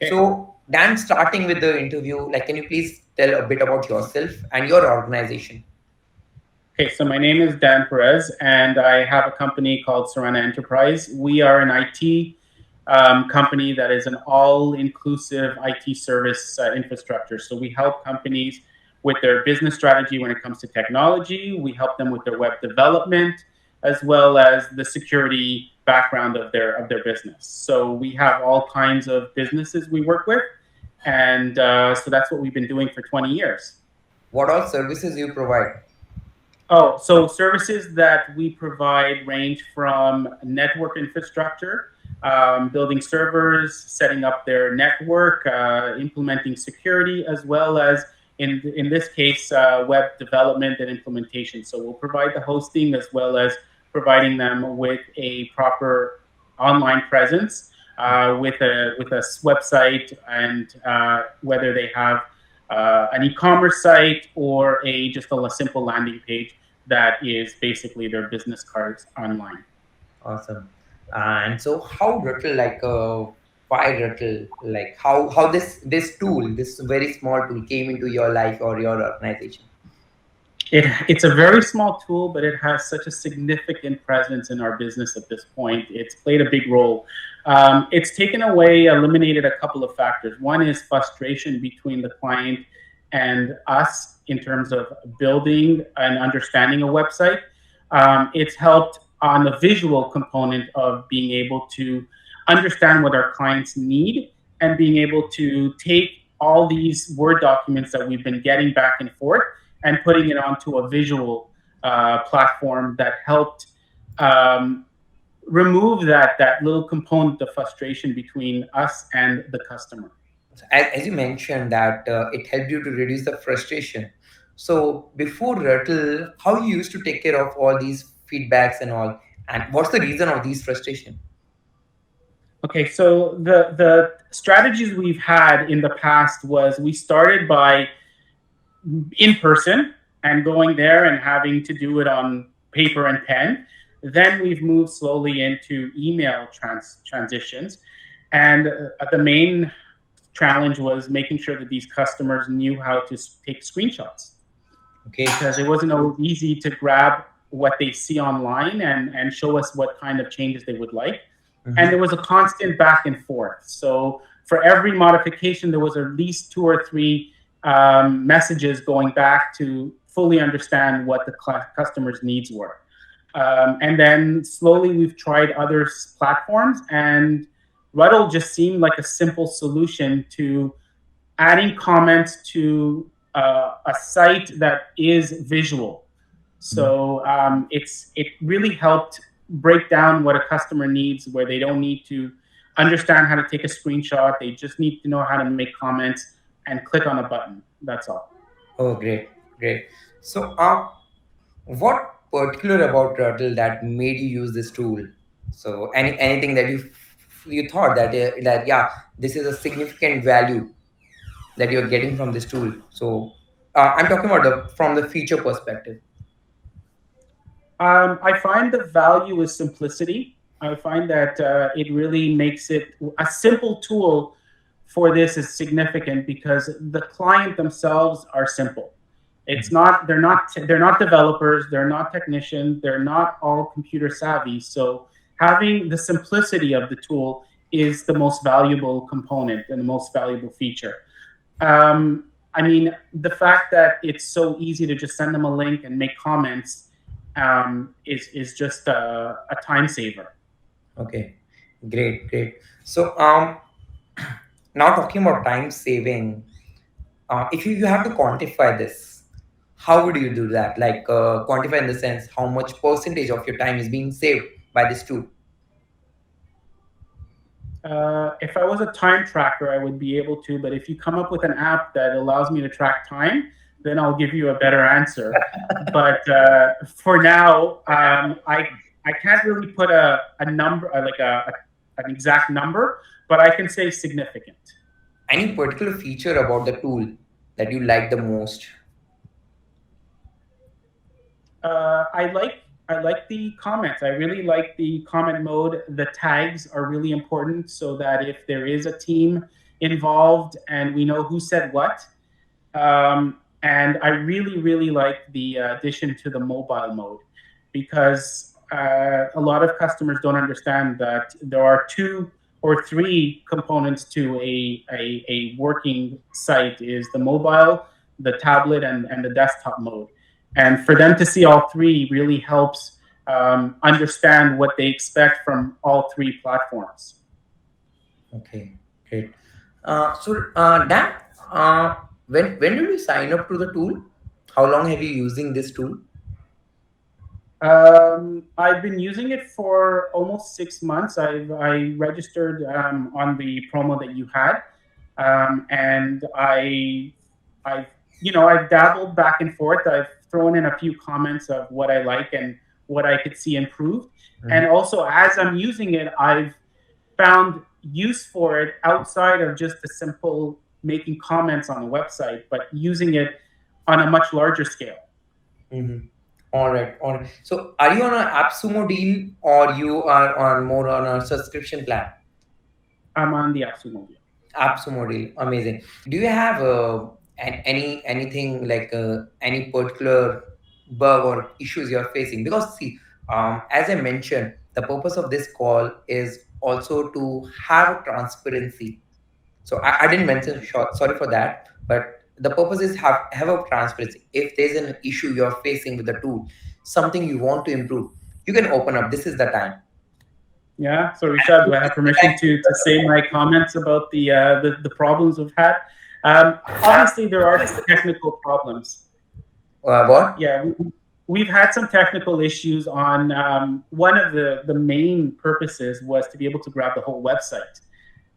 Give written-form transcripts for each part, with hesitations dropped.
Okay. So, Dan, starting with the interview, like, can you please tell a bit about yourself and your organization? Okay, so my name is Dan Perez, and I have a company called Ceran Enterprise. We are an IT company that is an all-inclusive IT service infrastructure. So we help companies with their business strategy when it comes to technology. We help them with their web development, as well as the security background of their business. So we have all kinds of businesses we work with, and so that's what we've been doing for 20 years. What all services you provide? Oh, so services that we provide range from network infrastructure, building servers, setting up their network, implementing security, as well as in this case, web development and implementation. So we'll provide the hosting as well as providing them with a proper online presence, with a website, and whether they have an e-commerce site or a just a simple landing page that is basically their business cards online. Awesome. And so, how Ruttl, why Ruttl, like how this tool, this very small tool, came into your life or your organization? It's a very small tool, but it has such a significant presence in our business at this point. It's played a big role. It's taken away, eliminated a couple of factors. One is frustration between the client and us in terms of building and understanding a website. It's helped on the visual component of being able to understand what our clients need and being able to take all these Word documents that we've been getting back and forth and putting it onto a visual platform that helped um, remove that little component of frustration between us and the customer. So, as you mentioned that it helped you to reduce the frustration. So before Ruttl, how you used to take care of all these feedbacks and all, and what's the reason of these frustration? Okay, so the strategies we've had in the past was we started by in person and going there and having to do it on paper and pen. Then we've moved slowly into email transitions. And the main challenge was making sure that these customers knew how to take screenshots Okay. because it wasn't always easy to grab what they see online and show us what kind of changes they would like. And Mhm. there was a constant back and forth. So for every modification, there was at least two or three messages going back to fully understand what the customer's needs were. And then slowly we've tried other platforms, and Ruttl just seemed like a simple solution to adding comments to a site that is visual. So it really helped break down what a customer needs, where they don't need to understand how to take a screenshot. They just need to know how to make comments and click on a button. That's all. Oh, great, great. So, what particular about Turtle that made you use this tool? So, anything that you thought that that yeah, this is a significant value that you're getting from this tool. So, I'm talking about from the feature perspective. I find the value is simplicity. I find that it really makes it a simple tool for this is significant because the client themselves are simple. It's not they're not developers, they're not technicians, they're not all computer savvy. So having the simplicity of the tool is the most valuable component and the most valuable feature. I mean, the fact that it's so easy to just send them a link and make comments is just a time saver. Okay, great, great. So, now talking about time saving, if you have to quantify this, how would you do that? Like, quantify in the sense how much percentage of your time is being saved by this tool? If I was a time tracker, I would be able to. But if you come up with an app that allows me to track time, then I'll give you a better answer. But for now, I can't really put a number like an exact number, but I can say significant. Any particular feature about the tool that you like the most? I like the comments. I really like the comment mode. The tags are really important so that if there is a team involved, and we know who said what. And I really, really like the addition to the mobile mode, because a lot of customers don't understand that there are two or three components to a working site: is the mobile, the tablet, and the desktop mode. And for them to see all three really helps understand what they expect from all three platforms. Okay, great. Dan, when did you sign up to the tool? How long have you using this tool? I've been using it for almost 6 months. I registered on the promo that you had, and I've I've dabbled back and forth. I've thrown in a few comments of what I like and what I could see improved, and Mhm. also as I'm using it, I've found use for it outside of just the simple making comments on the website, but using it on a much larger scale. Mm-hmm. All right, all right. So, are you on an Appsumo deal or you are on more on a subscription plan? I'm on the Appsumo. Appsumo deal, amazing. Do you have anything like any particular bug or issues you're facing? Because see, as I mentioned, the purpose of this call is also to have transparency. So I didn't mention short, sorry for that, but the purpose is have a transparency. If there's an issue you're facing with the tool, something you want to improve, you can open up. This is the time. Yeah. So Rishad, do I have permission to say my comments about the problems we've had? Obviously, there are some technical problems. What? Yeah, we've had some technical issues on one of the main purposes was to be able to grab the whole website.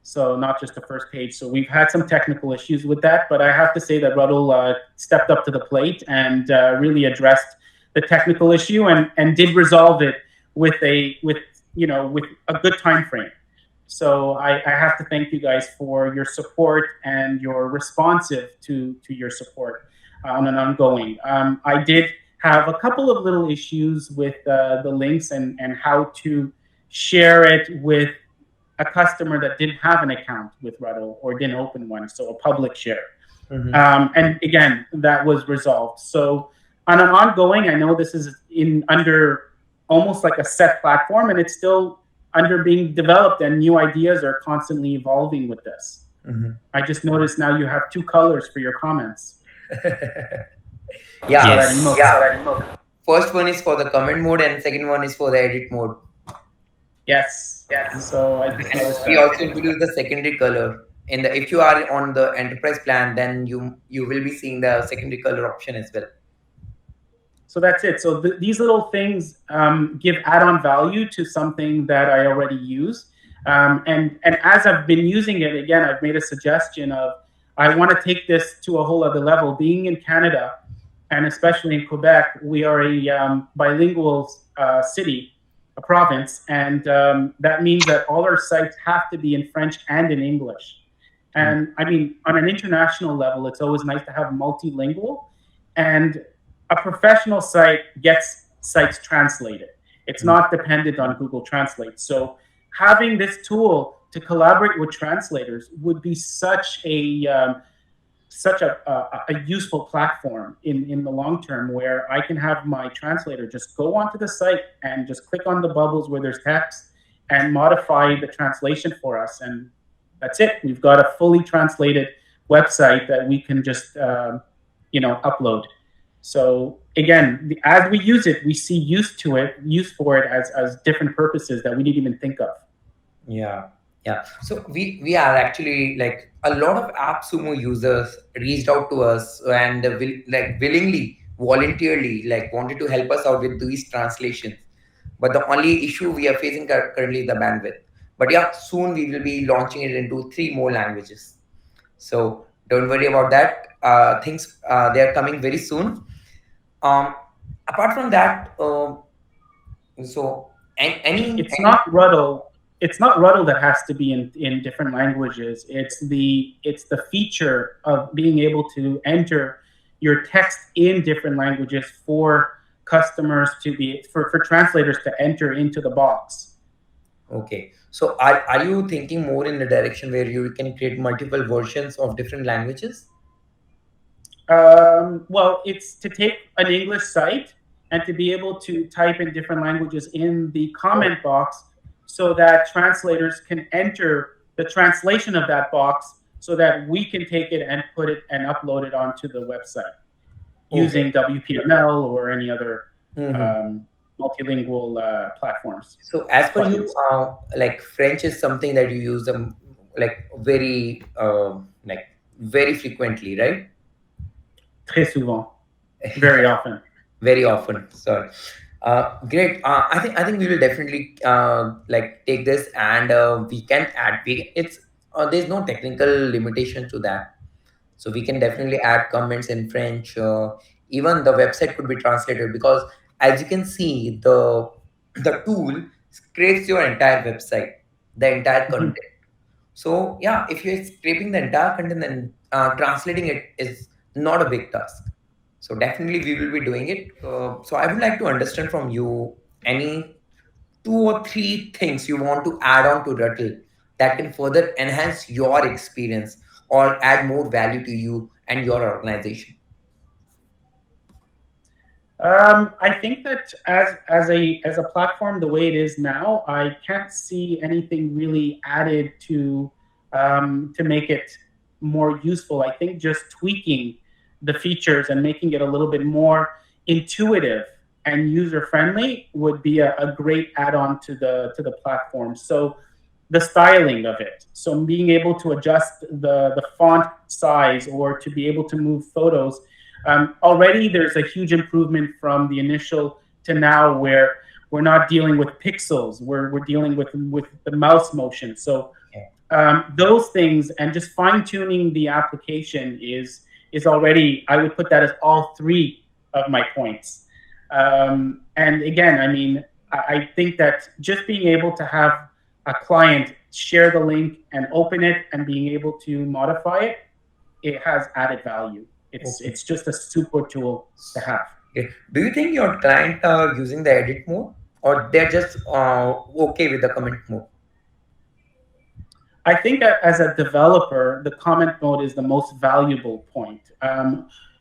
So not just the first page. So we've had some technical issues with that, but I have to say that Ruttl stepped up to the plate and really addressed the technical issue and did resolve it with with a good time frame. So I have to thank you guys for your support and your responsive to your support on an ongoing. I did have a couple of little issues with the links and how to share it with a customer that didn't have an account with Ruttl or didn't open one, so a public share. Mhm. And again, that was resolved. So on an ongoing, I know this is in under almost like a set platform, and it's still under being developed, and new ideas are constantly evolving with this. Mhm. I just noticed now you have two colors for your comments. Yeah, So that Yes. emote. yeah. First one is for the comment mode, and second one is for the edit mode. Yes. So I just And noticed we that. also introduce the secondary color. In the if you are on the enterprise plan, then you will be seeing the secondary color option as well. So that's it. So these little things give add-on value to something that I already use. And as I've been using it, again, I've made a suggestion of I want to take this to a whole other level. Being in Canada, and especially in Quebec, we are a bilingual city, a province, and that means that all our sites have to be in French and in English. And I mean, on an international level, it's always nice to have multilingual. And a professional site gets sites translated. It's not dependent on Google Translate. So having this tool to collaborate with translators would be such a useful platform in the long term, where I can have my translator just go onto the site and just click on the bubbles where there's text and modify the translation for us. And that's it. We've got a fully translated website that we can just upload. So again, as we use it, we see use for it as different purposes that we didn't even think of. Yeah, yeah. So we are actually like a lot of AppSumo users reached out to us and willingly, voluntarily, like wanted to help us out with these translations. But the only issue we are facing currently is the bandwidth. But yeah, soon we will be launching it into 3 more languages. So don't worry about that. Things they are coming very soon. Um, Apart from that, so It's any. not Ruttl. It's not Ruttl that has to be in different languages. It's the feature of being able to enter your text in different languages for customers to be for translators to enter into the box. Okay. So are you thinking more in the direction where you can create multiple versions of different languages? Well, it's to take an English site and to be able to type in different languages in the Oh, comment box so that translators can enter the translation of that box so that we can take it and put it and upload it onto the website okay. using WPML or any other Hmm. um, multilingual platforms, So as per you, plugins. like French is something that you use like like very frequently, right? Très souvent, very often. Very often. Sorry. Great. I think we will definitely like take this, and we can add. It's there's no technical limitation to that, so we can definitely add comments in French. Even the website could be translated, because as you can see, the tool scrapes your entire website, the entire Mhm. content. So yeah, if you're scraping the entire content, then translating it is not a big task. So definitely we will be doing it. So I would like to understand from you any two or three things you want to add on to Ruttl that can further enhance your experience or add more value to you and your organization. I think that as a platform, the way it is now, I can't see anything really added to make it more useful. I think just tweaking the features and making it a little bit more intuitive and user friendly would be a great add-on to the platform. So the styling of it, so being able to adjust the font size or to be able to move photos. Already there's a huge improvement from the initial to now, where we're not dealing with pixels, we're dealing with the mouse motion. So Yeah. those things and just fine tuning the application is already, I would put that as all three of my points. And again, I mean, I think that just being able to have a client share the link and open it and being able to modify it, it has added value. it's Okay. it's just a super tool to have. Okay. Do you think your client are using the edit mode, or they're just okay with the comment mode? I think as a developer, the comment mode is the most valuable point.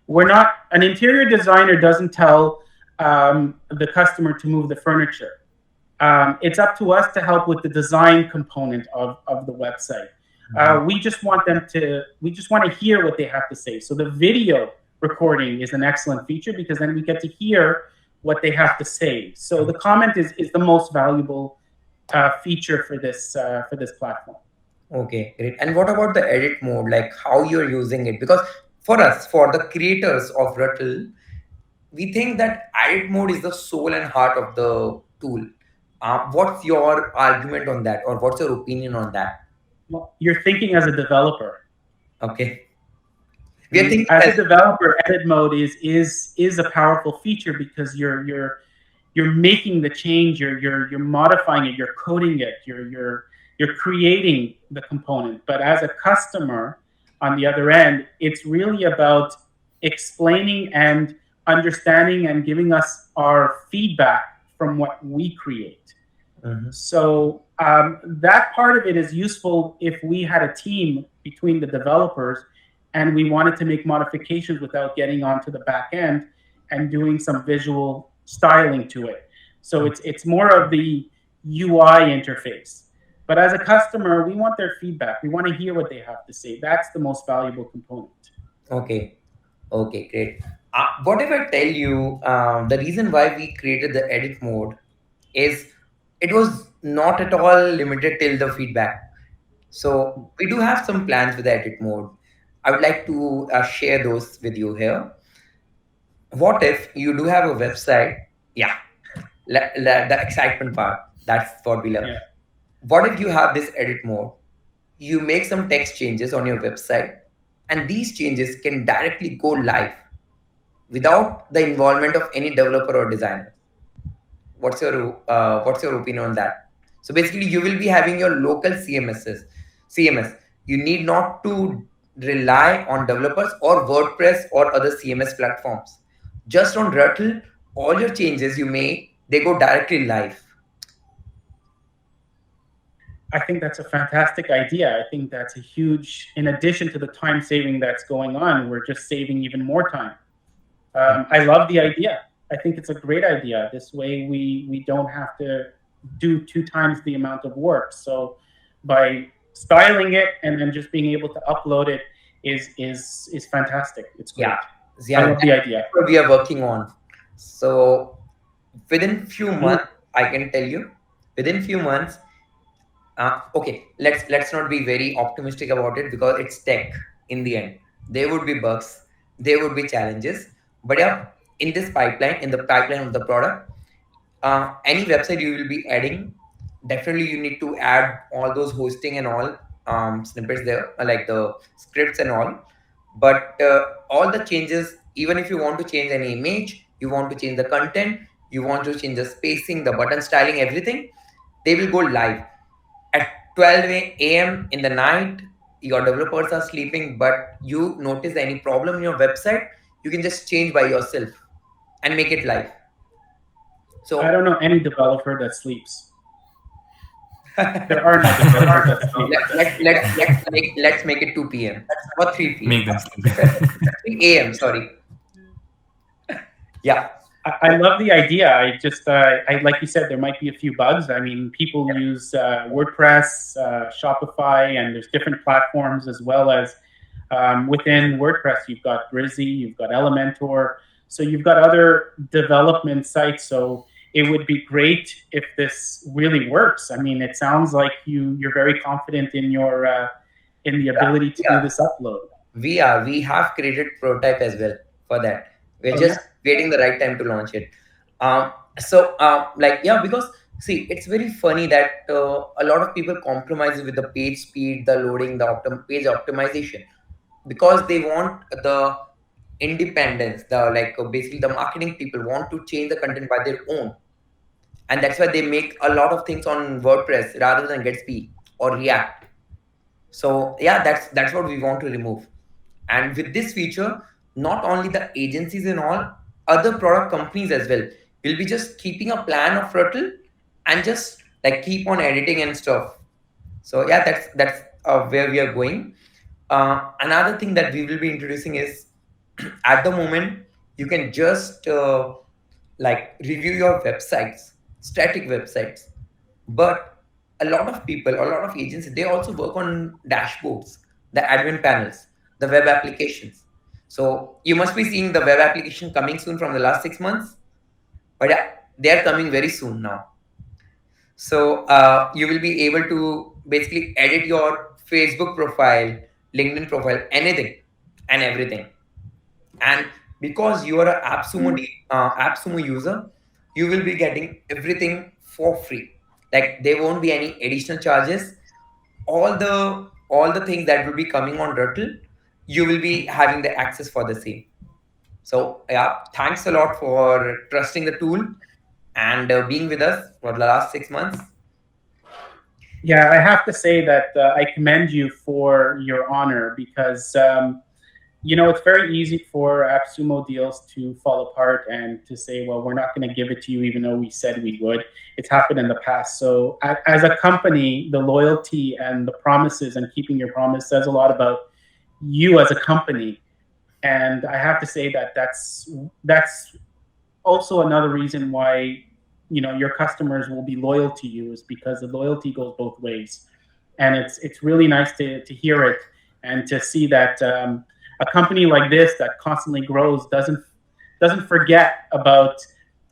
We're not, an interior designer doesn't tell the customer to move the furniture. It's up to us to help with the design component of the website. Mhm. We just want to hear what they have to say. So the video recording is an excellent feature because then we get to hear what they have to say. So the comment is the most valuable feature for this platform. Okay, great. And what about the edit mode? Like how you're using it? Because for us, for the creators of Ruttl, we think that edit mode is the soul and heart of the tool. What's your argument on that, or what's your opinion on that? Well, you're thinking as a developer. Okay, I we are mean, thinking as as a developer, edit mode is a powerful feature because you're making the change, you're modifying it, you're coding it, you're creating the component. But as a customer, on the other end, it's really about explaining and understanding and giving us our feedback from what we create. Mhm. So that part of it is useful if we had a team between the developers and we wanted to make modifications without getting onto the back end and doing some visual styling to it. So it's more of the UI interface. But as a customer, we want their feedback. We want to hear what they have to say. That's the most valuable component. Okay, okay, great. What if I tell you the reason why we created the edit mode is it was not at all limited till the feedback. So we do have some plans with the edit mode. I would like to share those with you here. What if you do have a website? Yeah, the excitement part. That's what we love. Yeah. What if you have this edit mode? You make some text changes on your website, and these changes can directly go live without the involvement of any developer or designer. What's your opinion on that? So basically, you will be having your local CMS. You need not to rely on developers or WordPress or other CMS platforms. Just on Ruttl, all your changes you make, they go directly live. I think that's a fantastic idea. I think that's a huge, in addition to the time saving that's going on, we're just saving even more time. I love the idea. I think it's a great idea. This way, we don't have to do 2 times the amount of work. So, by styling it and then just being able to upload it is fantastic. It's Yeah, great. I yeah, love the that's idea. what we are working on. So within few Mm. months, I can tell you, within few months, okay, let's not be very optimistic about it because it's tech. In the end, there would be bugs, there would be challenges, but yeah, in the pipeline of the product, any website you will be adding, definitely you need to add all those hosting and all snippets there, like the scripts and all. But all the changes, even if you want to change any image, you want to change the content, you want to change the spacing, the button styling, everything, they will go live at 12 a.m. in the night. Your developers are sleeping, but you notice any problem in your website, you can just change by yourself and make it live. I So don't know any developer that sleeps. There are no developers that sleep. let's make it 2 p.m. or 3 p.m. Make them sleep. 3 a.m. Sorry. Yeah. I love the idea. I just, like you said, there might be a few bugs. I mean, people use WordPress, Shopify, and there's different platforms as well as within WordPress, you've got Brizy, you've got Elementor. So you've got other development sites. So it would be great if this really works. I mean, it sounds like you're very confident in the ability to do Yeah. this upload. We have created prototype as well for that. We're Oh just yeah. waiting the right time to launch it. Like, yeah, because see, it's very funny that a lot of people compromise with the page speed, the loading, the page optimization, because they want the independence. The like basically the marketing people want to change the content by their own, and that's why they make a lot of things on WordPress rather than Gatsby or React. So yeah, that's what we want to remove. And with this feature, not only the agencies and all, other product companies as well will be just keeping a plan of Ruttl and just like keep on editing and stuff. So yeah, that's where we are going. Another thing that we will be introducing is at the moment you can just like review your websites, static websites, but a lot of people, a lot of agencies, they also work on dashboards, the admin panels, the web applications. So you must be seeing the web application coming soon from the last 6 months, but yeah, they are coming very soon now. So you will be able to basically edit your Facebook profile, LinkedIn profile, anything and everything. And because you are a Appsumo user, you will be getting everything for free. Like there won't be any additional charges. All the things that will be coming on Ruttl, you will be having the access for the same. So yeah, thanks a lot for trusting the tool and being with us for the last 6 months. Yeah, I have to say that I commend you for your honor because it's very easy for AppSumo deals to fall apart and to say, well, we're not going to give it to you even though we said we would. It's happened in the past. So as a company, the loyalty and the promises and keeping your promise says a lot about you as a company. And I have to say that that's also another reason why your customers will be loyal to you is because the loyalty goes both ways, and it's really nice to hear it and to see that a company like this that constantly grows doesn't forget about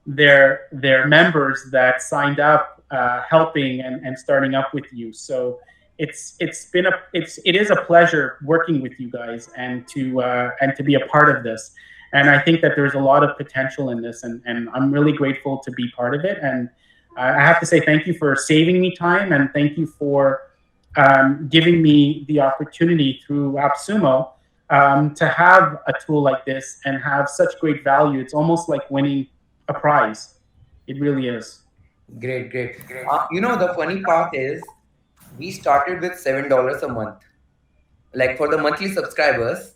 their members that signed up, helping and starting up with you. So it is a pleasure working with you guys and to be a part of this. And I think that there's a lot of potential in this, and I'm really grateful to be part of it. And I have to say thank you for saving me time, and thank you for giving me the opportunity through AppSumo to have a tool like this and have such great value. It's almost like winning a prize. It really is. Great, great. The funny part is we started with $7 a month. Like for the monthly subscribers,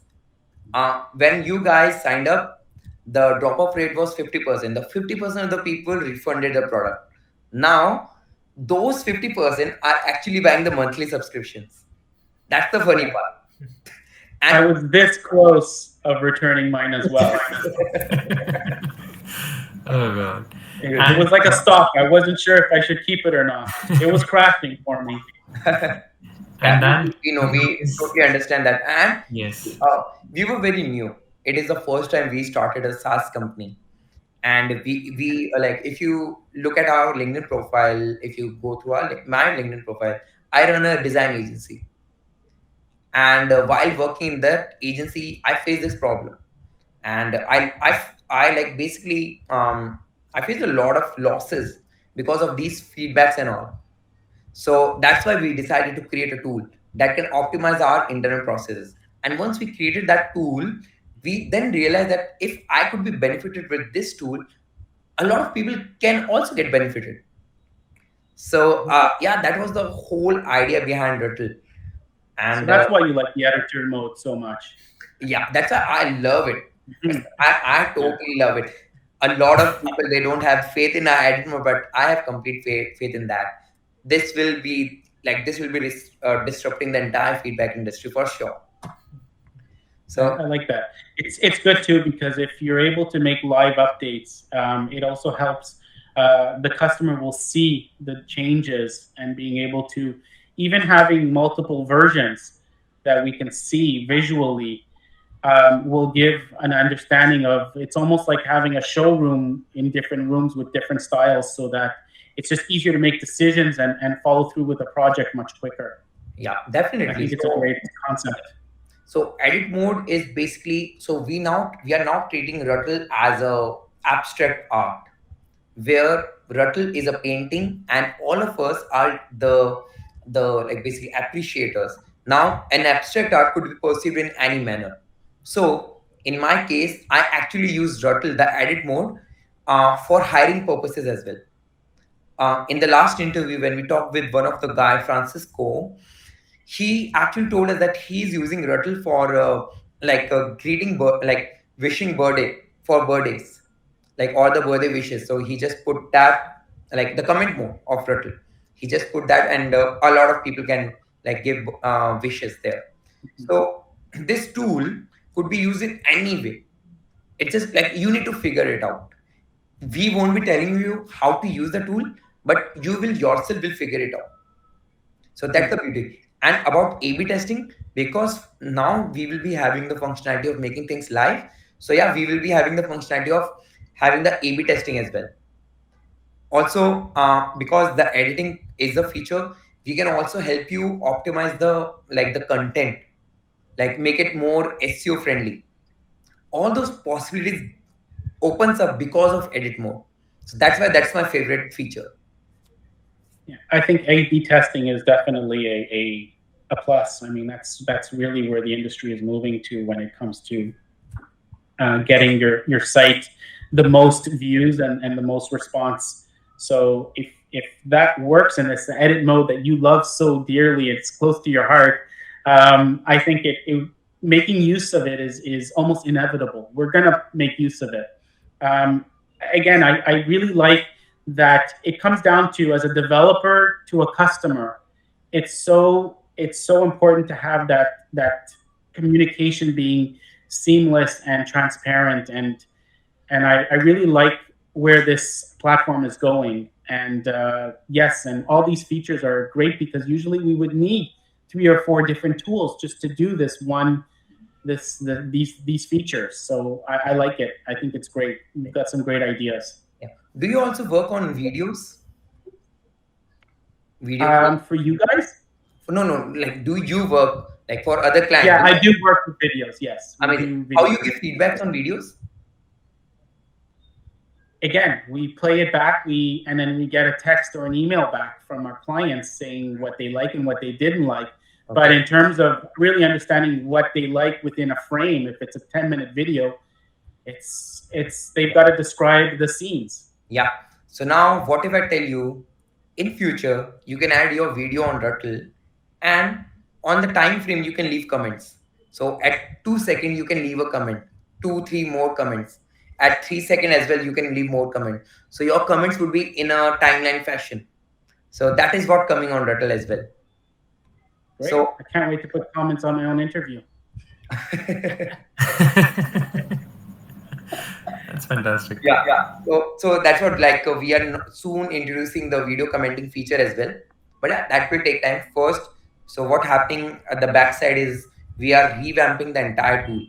when you guys signed up, the drop off rate was 50%. The 50% of the people refunded the product. Now those 50% are actually buying the monthly subscriptions. That's the funny Yeah. part. I And was this close of returning mine as well. Oh god. It And was like a stock. I wasn't sure if I should keep it or not. It was crashing for me. yeah, then we know, we totally understand that. And yes. we were very new. It is the first time we started a SaaS company. And we like, if you look at our LinkedIn profile, if you go through our my LinkedIn profile, I run a design agency. And while working in that agency, I faced this problem. And I like basically I faced a lot of losses because of these feedbacks and all. So that's why we decided to create a tool that can optimize our internal processes. And once we created that tool, we then realized that if I could be benefited with this tool, a lot of people can also get benefited. So yeah, that was the whole idea behind Ruttl. So And that's why you like the editor mode so much. yeah, that's why I love it. Mhm. I Yeah. totally love it. A lot of people, they don't have faith in our edit mode, but I have complete faith in that. This will be disrupting the entire feedback industry for sure. So I like that. It's good too because if you're able to make live updates, it also helps. The customer will see the changes and being able to even having multiple versions that we can see visually will give an understanding of. It's almost like having a showroom in different rooms with different styles, so that it's just easier to make decisions and follow through with a project much quicker. yeah, I definitely. think it's a great concept. So edit mode is basically, so we are now treating Ruttl as a abstract art, where Ruttl is a painting and all of us are the like basically appreciators. Now an abstract art could be perceived in any manner. So in my case, I actually use Ruttl, the edit mode, for hiring purposes as well. In the last interview, when we talked with one of the guy, Francisco, he actually told us that he's using Ruttl for like a like wishing birthday for birthdays, like all the birthday wishes. So he just put that, like the comment mode of Ruttl. He just put that, and a lot of people can like give wishes there. So this tool could be used in any way. It's just like you need to figure it out. We won't be telling you how to use the tool, but you will yourself will figure it out. So that's the beauty. And about A/B testing, because now we will be having the functionality of making things live. So yeah, we will be having the functionality of having the A/B testing as well. Also, because the editing is a feature, we can also help you optimize the like the content, like make it more SEO friendly. All those possibilities opens up because of edit mode. So that's why that's my favorite feature. Yeah, I think A/B testing is definitely a plus. I mean, that's really where the industry is moving to when it comes to getting your site the most views and the most response. So if that works in this edit mode that you love so dearly, it's close to your heart. I think making use of it is almost inevitable. We're gonna make use of it. Um, Again, I really like that it comes down to, as a developer to a customer, it's so important to have that communication being seamless and transparent, and I really like where this platform is going. And yes, and all these features are great because usually we would need 3 or 4 different tools just to do these features. So I like it. I think it's great. We've got some great ideas. Yeah. Do you also work on videos? Video calls? For you guys, No, no. Like, do you work like for other yeah, clients? I do work with videos. Yes, we Amazing. do How video. you give feedbacks on videos? Again, we play it back, and then we get a text or an email back from our clients saying what they like and what they didn't like. But Okay. in terms of really understanding what they like within a frame, if it's a 10-minute video, it's they've got to describe the scenes. Yeah. So now, what if I tell you, in future you can add your video on Ruttl, and on the time frame you can leave comments. So at 2 seconds you can leave a comment, two, three more comments. At 3 seconds as well you can leave more comments. So your comments would be in a timeline fashion. So that is what coming on Ruttl as well. Great. So I can't wait to put comments on my own interview. That's fantastic. yeah. So that's what like we are soon introducing the video commenting feature as well. But yeah, that will take time first. So what happening at the backside is we are revamping the entire tool.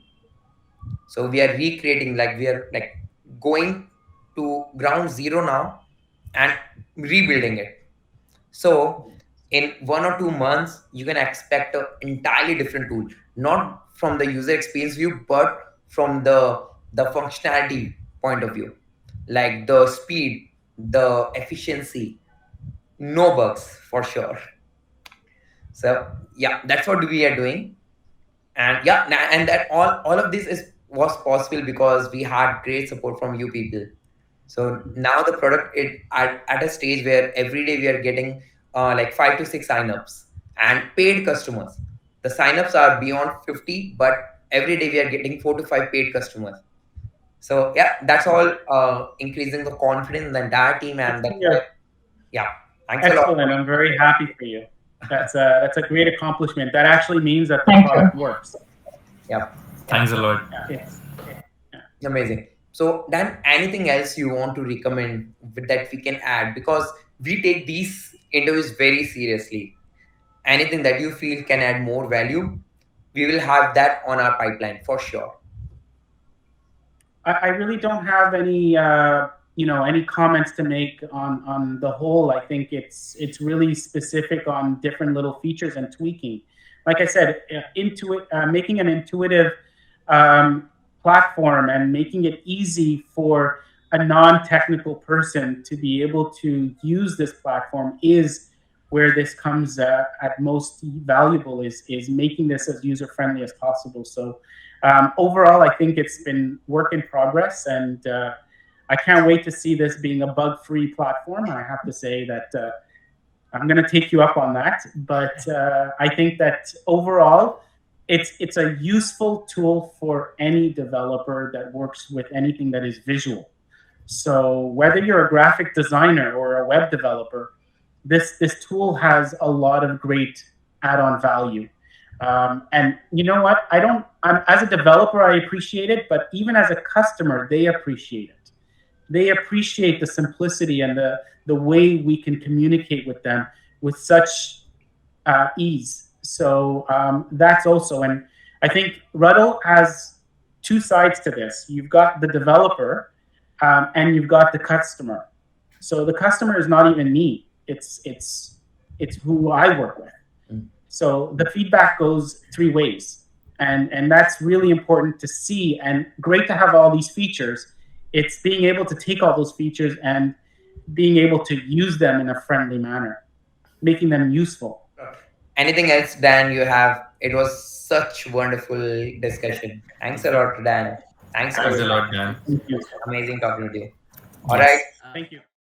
So we are recreating, like we are like going to ground zero now and rebuilding it. So in 1 or 2 months, you can expect an entirely different tool, not from the user experience view, but from the functionality point of view, like the speed, the efficiency, no bugs for sure. So yeah, that's what we are doing. And yeah, and that all of this is was possible because we had great support from you people. So now the product it at a stage where every day we are getting like 5 to 6 signups and paid customers. The signups are beyond 50, but every day we are getting 4 to 5 paid customers. So yeah, that's all increasing the confidence in the entire team, and that's why yeah, thanks a lot. Excellent. I'm very happy for you. That's a great accomplishment. That actually means that the Thank you. product works. Yeah, Thanks a lot. It's, amazing. So Dan, anything else you want to recommend that we can add, because we take these interviews very seriously. Anything that you feel can add more value, we will have that on our pipeline for sure. I really don't have any any comments to make on the whole. I think it's really specific on different little features and tweaking. Like I said, making an intuitive platform and making it easy for a non-technical person to be able to use this platform is where this comes at most valuable, is making this as user friendly as possible. So overall, I think it's been work in progress, and I can't wait to see this being a bug-free platform. I have to say that I'm going to take you up on that, but I think that overall, it's a useful tool for any developer that works with anything that is visual. So whether you're a graphic designer or a web developer, this tool has a lot of great add-on value. And you know what? As a developer, I appreciate it, but even as a customer, they appreciate it. They appreciate the simplicity and the way we can communicate with them with such ease. So that's also, and I think Ruttl has two sides to this. You've got the developer and you've got the customer. So the customer is not even me. It's who I work with. So the feedback goes three ways, and that's really important to see, and great to have all these features. It's being able to take all those features and being able to use them in a friendly manner, making them useful. Anything else, Dan, you have? It was such wonderful discussion. Thanks a lot, Dan. Thanks Thanks a for lot, Dan. Thank you. amazing talking to you. All Yes. right. Thank you.